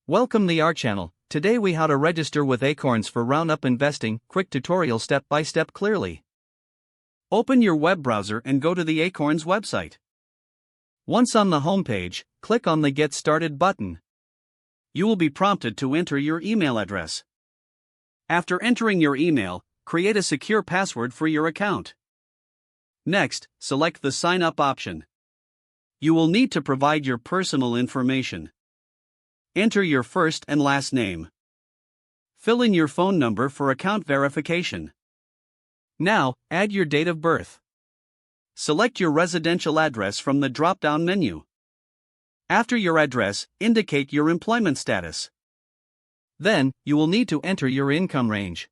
Welcome to our channel. Today we how to register with Acorns for roundup investing, quick tutorial step by step clearly. Open your web browser and go to the Acorns website. Once on the homepage, click on the Get Started button. You will be prompted to enter your email address. After entering your email, create a secure password for your account. Next, select the Sign Up option. You will need to provide your personal information. Enter your first and last name. Fill in your phone number for account verification. Now, add your date of birth. Select your residential address from the drop-down menu. After your address, indicate your employment status. Then, you will need to enter your income range.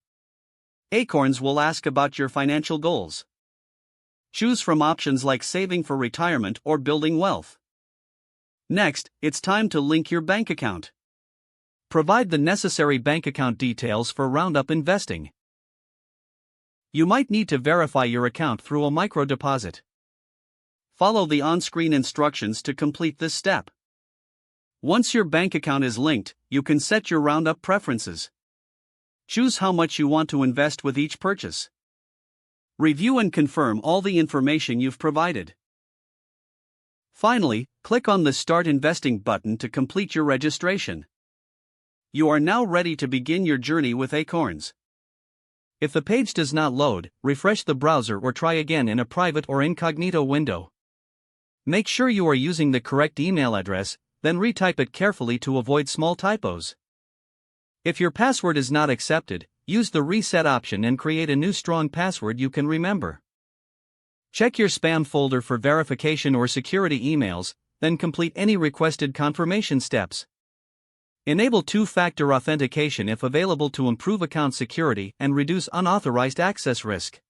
Acorns will ask about your financial goals. Choose from options like saving for retirement or building wealth. Next, it's time to link your bank account. Provide the necessary bank account details for roundup investing. You might need to verify your account through a micro deposit. Follow the on-screen instructions to complete this step. Once your bank account is linked, you can set your roundup preferences. Choose how much you want to invest with each purchase. Review and confirm all the information you've provided. Finally, click on the Start Investing button to complete your registration. You are now ready to begin your journey with Acorns. If the page does not load, refresh the browser or try again in a private or incognito window. Make sure you are using the correct email address, then retype it carefully to avoid small typos. If your password is not accepted, use the Reset option and create a new strong password you can remember. Check your spam folder for verification or security emails, then complete any requested confirmation steps. Enable two-factor authentication if available to improve account security and reduce unauthorized access risk.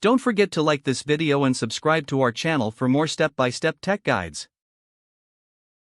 Don't forget to like this video and subscribe to our channel for more step-by-step tech guides.